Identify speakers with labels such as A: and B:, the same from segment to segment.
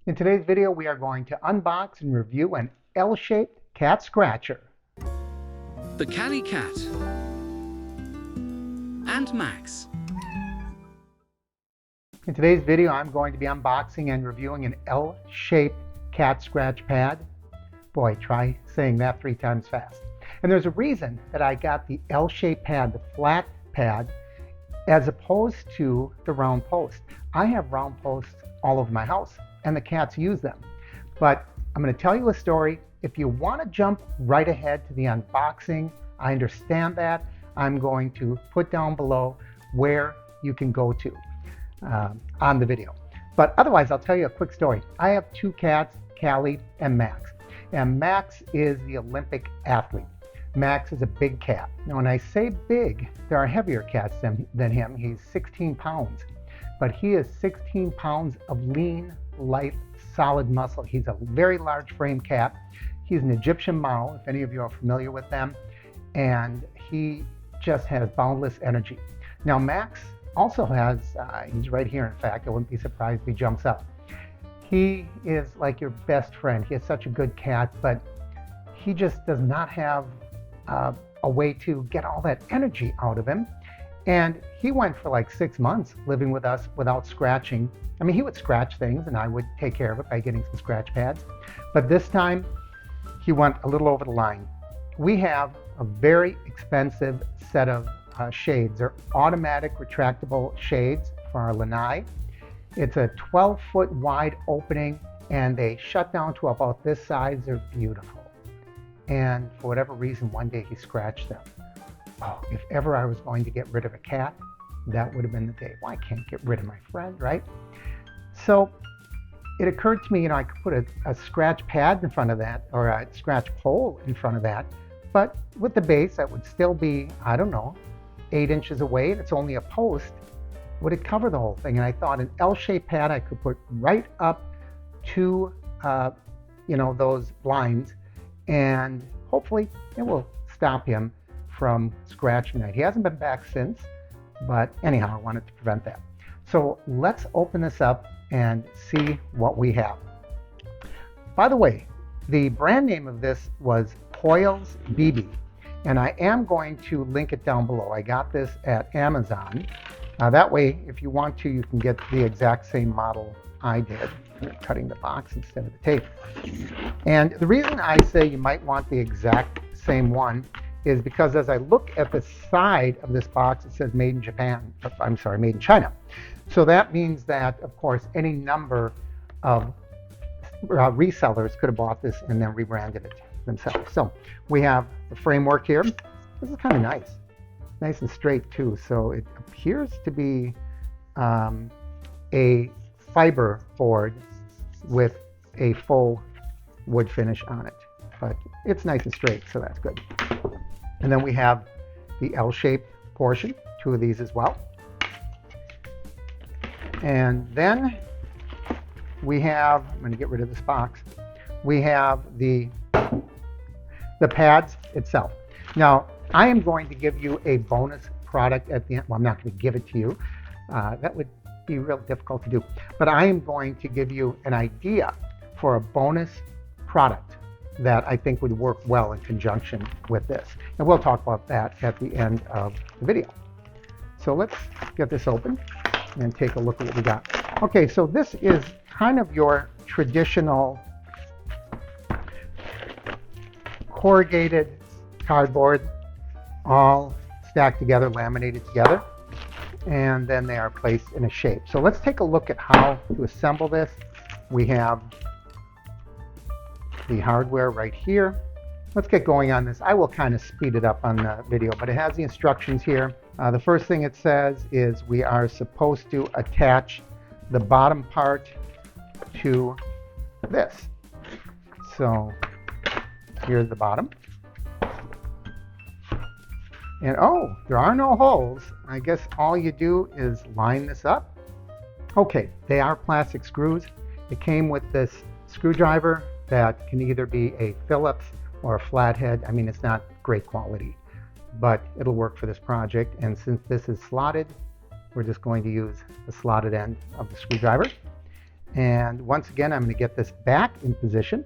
A: In today's video, we are going to unbox and review an L-shaped cat scratcher.
B: The Callie cat and Max.
A: In today's video, I'm going to be unboxing and reviewing an L-shaped cat scratch pad. Boy, try saying that 3 times fast. And there's a reason that I got the L-shaped pad, the flat pad, as opposed to the round post. I have round posts all over my house, and the cats use them. But I'm going to tell you a story. If you want to jump right ahead to the unboxing, I understand that. I'm going to put down below where you can go to on the video. But otherwise, I'll tell you a quick story. I have 2 cats, Callie and Max. And Max is the Olympic athlete. Max is a big cat. Now, when I say big, there are heavier cats than him. He's 16 pounds. But he is 16 pounds of lean, light, solid muscle. He's a very large frame cat. He's an Egyptian Mao, if any of you are familiar with them. And he just has boundless energy. Now, Max also has, he's right here, in fact. I wouldn't be surprised if he jumps up. He is like your best friend. He is such a good cat, but he just does not have a way to get all that energy out of him. And he went for like 6 months living with us without scratching. I mean, he would scratch things and I would take care of it by getting some scratch pads. But this time he went a little over the line. We have a very expensive set of shades. They're automatic retractable shades for our lanai. It's a 12-foot wide opening and they shut down to about this size. They're beautiful. And for whatever reason, one day he scratched them. Oh, if ever I was going to get rid of a cat, that would have been the day. Well, I can't get rid of my friend, right? So it occurred to me, I could put a scratch pad in front of that, or a scratch pole in front of that, but with the base, that would still be, I don't know, 8 inches away, and it's only a post. Would it cover the whole thing? And I thought an L-shaped pad I could put right up to, those blinds, and hopefully it will stop him from scratching that. He hasn't been back since, but anyhow, I wanted to prevent that. So let's open this up and see what we have. By the way, the brand name of this was Hoyle's BB, and I am going to link it down below. I got this at Amazon. That way, if you want to, you can get the exact same model I did. I'm cutting the box instead of the tape. And the reason I say you might want the exact same one is because as I look at the side of this box, it says made in Japan. I'm sorry, made in China. So that means that, of course, any number of resellers could have bought this and then rebranded it themselves. So we have the framework here. This is kind of nice. Nice and straight too. So it appears to be a fiber board with a full wood finish on it. But it's nice and straight, so that's good. And then we have the L-shaped portion, 2 of these as well. And then we have, I'm going to get rid of this box, we have the pads itself. Now, I am going to give you a bonus product at the end. Well, I'm not going to give it to you. That would be real difficult to do. But I am going to give you an idea for a bonus product that I think would work well in conjunction with this. And we'll talk about that at the end of the video. So let's get this open and take a look at what we got. Okay, so this is kind of your traditional corrugated cardboard, all stacked together, laminated together, and then they are placed in a shape. So let's take a look at how to assemble this. We have the hardware right here. Let's get going on this. I will kind of speed it up on the video, but it has the instructions here. The first thing it says is we are supposed to attach the bottom part to this. So here's the bottom. And oh, there are no holes. I guess all you do is line this up. Okay, they are plastic screws. It came with this screwdriver that can either be a Phillips or a flathead. I mean, it's not great quality, but it'll work for this project. And since this is slotted, we're just going to use the slotted end of the screwdriver. And once again, I'm going to get this back in position.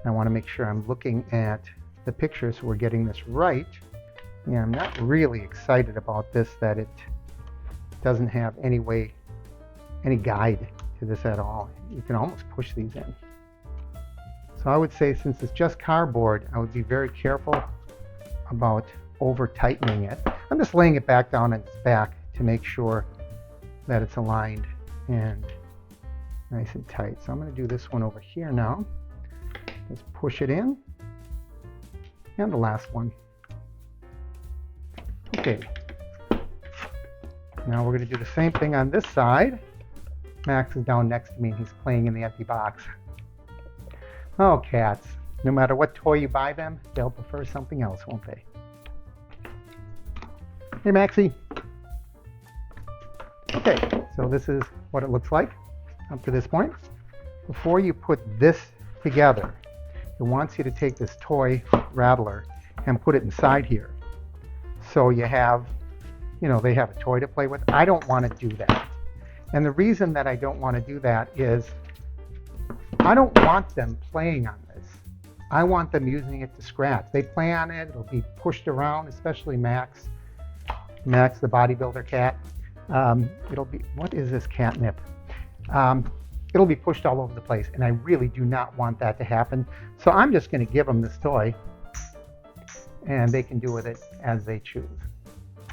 A: I want to make sure I'm looking at the picture so we're getting this right. Yeah, I'm not really excited about this, that it doesn't have any guide to this at all. You can almost push these in. So I would say, since it's just cardboard, I would be very careful about over tightening it. I'm just laying it back down on its back to make sure that it's aligned and nice and tight. So I'm going to do this one over here now. Just push it in. And the last one. Okay. Now we're going to do the same thing on this side. Max is down next to me and he's playing in the empty box. Oh, cats. No matter what toy you buy them, they'll prefer something else, won't they? Hey, Maxie. Okay, so this is what it looks like up to this point. Before you put this together, it wants you to take this toy rattler and put it inside here. So you have, they have a toy to play with. I don't want to do that. And the reason that I don't want to do that is I don't want them playing on this. I want them using it to scratch. They play on it, it'll be pushed around, especially Max, the bodybuilder cat. It'll be, what is this catnip? It'll be pushed all over the place, and I really do not want that to happen. So I'm just going to give them this toy, and they can do with it as they choose.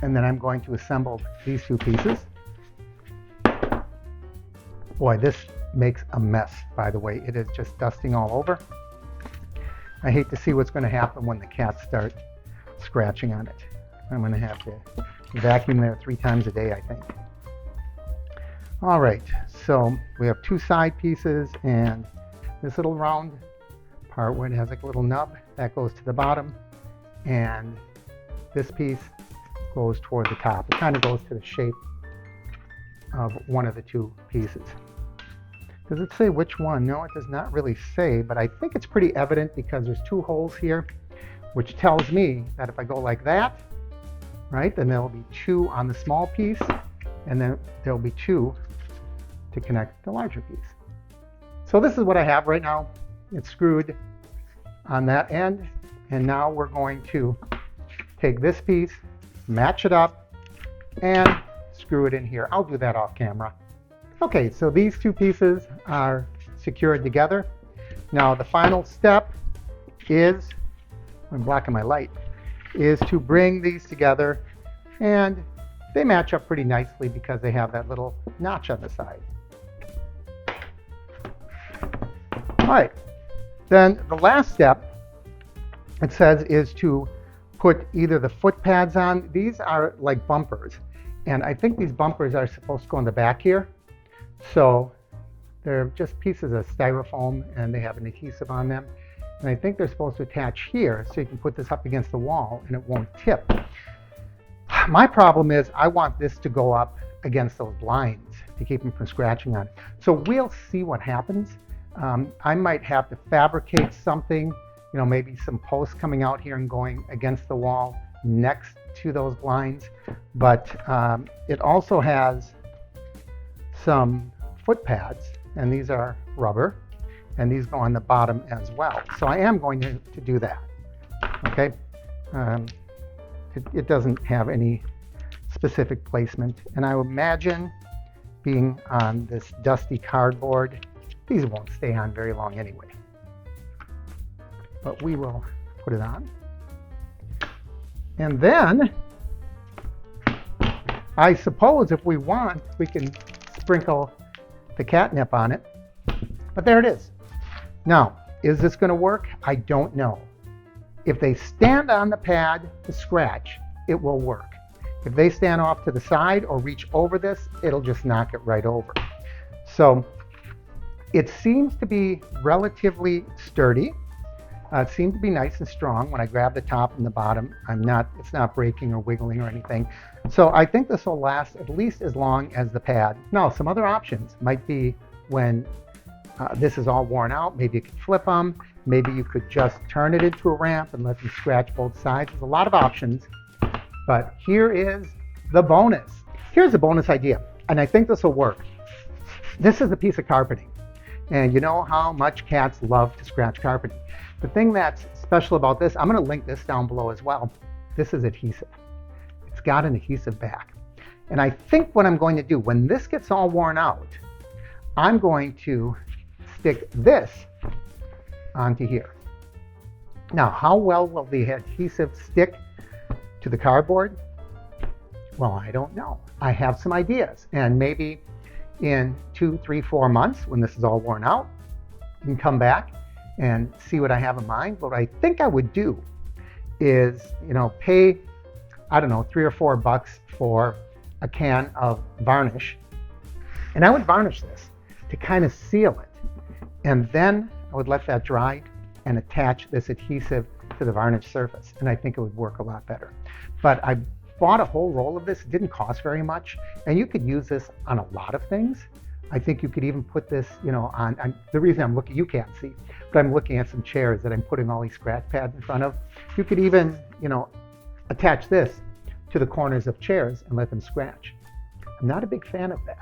A: And then I'm going to assemble these two pieces. Boy, this makes a mess, by the way. It is just dusting all over. I hate to see what's going to happen when the cats start scratching on it. I'm going to have to vacuum there 3 times a day, I think. All right, so we have 2 side pieces, and this little round part where it has like a little nub, that goes to the bottom, and this piece goes toward the top. It kind of goes to the shape of one of the 2 pieces. Does it say which one? No, it does not really say, but I think it's pretty evident because there's 2 holes here, which tells me that if I go like that, right, then there'll be 2 on the small piece, and then there'll be 2 to connect the larger piece. So this is what I have right now. It's screwed on that end, and now we're going to take this piece, match it up, and screw it in here. I'll do that off camera. Okay, so these 2 pieces are secured together. Now the final step is, I'm blocking my light, is to bring these together, and they match up pretty nicely because they have that little notch on the side. All right, then the last step, it says, is to put either the foot pads on. These are like bumpers, and I think these bumpers are supposed to go in the back here. So they're just pieces of styrofoam, and they have an adhesive on them. And I think they're supposed to attach here so you can put this up against the wall and it won't tip. My problem is I want this to go up against those blinds to keep them from scratching on it. So we'll see what happens. I might have to fabricate something, maybe some posts coming out here and going against the wall next to those blinds. But it also has some foot pads, and these are rubber, and these go on the bottom as well. So I am going to do that. Okay. It doesn't have any specific placement, and I would imagine, being on this dusty cardboard, these won't stay on very long anyway. But we will put it on. And then, I suppose if we want, we can sprinkle the catnip on it. But there it is. Now, is this going to work? I don't know. If they stand on the pad to scratch, it will work. If they stand off to the side or reach over this, it'll just knock it right over. So it seems to be relatively sturdy. It seems to be nice and strong. When I grab the top and the bottom, it's not breaking or wiggling or anything. So I think this will last at least as long as the pad. Now, some other options might be when this is all worn out, maybe you could flip them. Maybe you could just turn it into a ramp and let them scratch both sides. There's a lot of options, but here is the bonus. Here's a bonus idea, and I think this will work. This is a piece of carpeting. And you know how much cats love to scratch carpeting. The thing that's special about this, I'm going to link this down below as well. This is adhesive. It's got an adhesive back. And I think what I'm going to do, when this gets all worn out, I'm going to stick this onto here. Now, how well will the adhesive stick to the cardboard? Well, I don't know. I have some ideas, and maybe in 2, 3, 4 months, when this is all worn out, you can come back and see what I have in mind. What I think I would do is, pay, I don't know, $3 or $4 for a can of varnish, and I would varnish this to kind of seal it, and then I would let that dry and attach this adhesive to the varnish surface, and I think it would work a lot better. But I bought a whole roll of this. It didn't cost very much, and you could use this on a lot of things. I think you could even put this, on the reason I'm looking, you can't see, but I'm looking at some chairs that I'm putting all these scratch pads in front of. You could even, attach this to the corners of chairs and let them scratch. I'm not a big fan of that.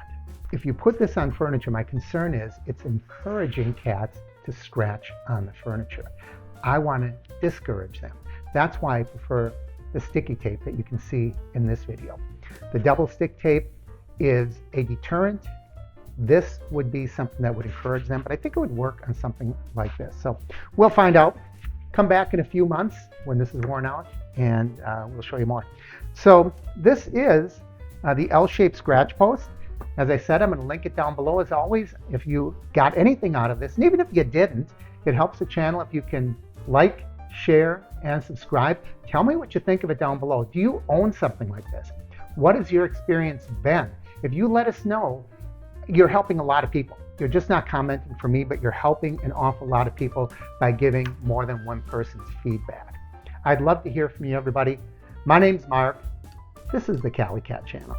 A: If you put this on furniture, my concern is it's encouraging cats to scratch on the furniture. I want to discourage them. That's why I prefer the sticky tape that you can see in this video. The double stick tape is a deterrent. This would be something that would encourage them, but I think it would work on something like this. So we'll find out. Come back in a few months when this is worn out, and we'll show you more. So this is the L-shaped scratch post. As I said, I'm going to link it down below as always. If you got anything out of this, and even if you didn't, it helps the channel if you can like, share, and subscribe. Tell me what you think of it down below. Do you own something like this? What has your experience been? If you let us know, you're helping a lot of people. You're just not commenting for me, but you're helping an awful lot of people by giving more than one person's feedback. I'd love to hear from you, everybody. My name's Mark. This is the Callie Cat Channel.